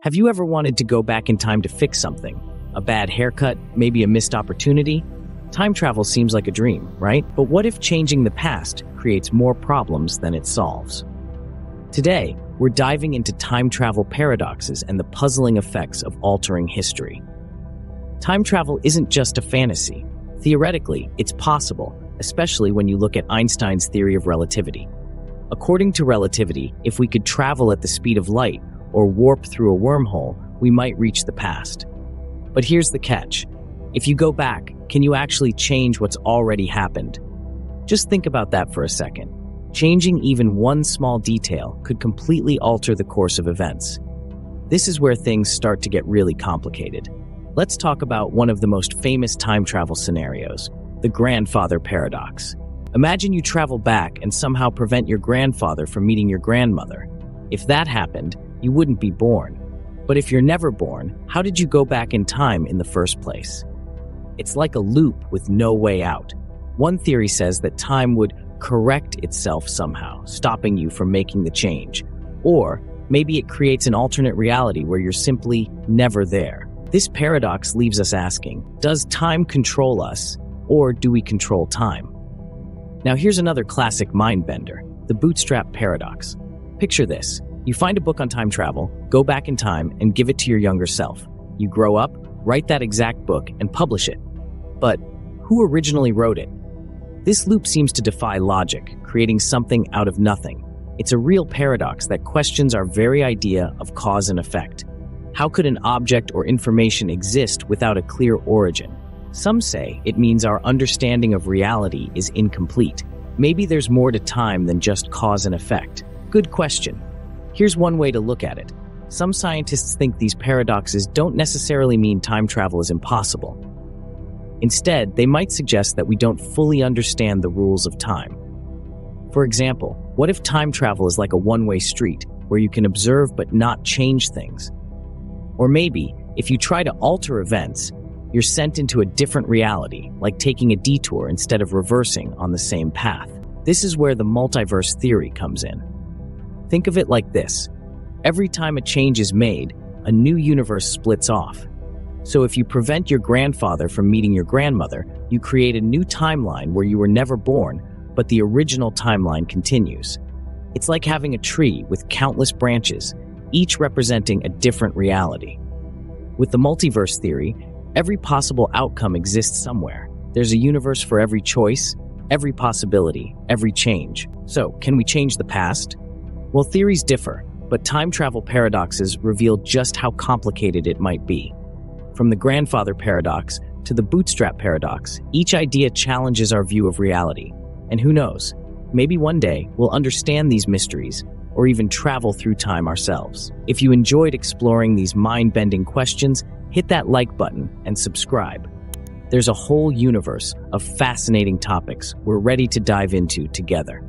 Have you ever wanted to go back in time to fix something? A bad haircut, maybe a missed opportunity? Time travel seems like a dream, right? But what if changing the past creates more problems than it solves? Today, we're diving into time travel paradoxes and the puzzling effects of altering history. Time travel isn't just a fantasy. Theoretically, it's possible, especially when you look at Einstein's theory of relativity. According to relativity, if we could travel at the speed of light or warp through a wormhole, we might reach the past. But here's the catch. If you go back, can you actually change what's already happened? Just think about that for a second. Changing even one small detail could completely alter the course of events. This is where things start to get really complicated. Let's talk about one of the most famous time travel scenarios, the grandfather paradox. Imagine you travel back and somehow prevent your grandfather from meeting your grandmother. If that happened, you wouldn't be born. But if you're never born, how did you go back in time in the first place? It's like a loop with no way out. One theory says that time would correct itself somehow, stopping you from making the change. Or maybe it creates an alternate reality where you're simply never there. This paradox leaves us asking, does time control us, or do we control time? Now here's another classic mind bender, the Bootstrap Paradox. Picture this. You find a book on time travel, go back in time, and give it to your younger self. You grow up, write that exact book, and publish it. But who originally wrote it? This loop seems to defy logic, creating something out of nothing. It's a real paradox that questions our very idea of cause and effect. How could an object or information exist without a clear origin? Some say it means our understanding of reality is incomplete. Maybe there's more to time than just cause and effect. Good question. Here's one way to look at it. Some scientists think these paradoxes don't necessarily mean time travel is impossible. Instead, they might suggest that we don't fully understand the rules of time. For example, what if time travel is like a one-way street, where you can observe but not change things? Or maybe, if you try to alter events, you're sent into a different reality, like taking a detour instead of reversing on the same path. This is where the multiverse theory comes in. Think of it like this. Every time a change is made, a new universe splits off. So if you prevent your grandfather from meeting your grandmother, you create a new timeline where you were never born, but the original timeline continues. It's like having a tree with countless branches, each representing a different reality. With the multiverse theory, every possible outcome exists somewhere. There's a universe for every choice, every possibility, every change. So, can we change the past? Well, theories differ, but time travel paradoxes reveal just how complicated it might be. From the grandfather paradox to the bootstrap paradox, each idea challenges our view of reality. And who knows, maybe one day we'll understand these mysteries or even travel through time ourselves. If you enjoyed exploring these mind-bending questions, hit that like button and subscribe. There's a whole universe of fascinating topics we're ready to dive into together.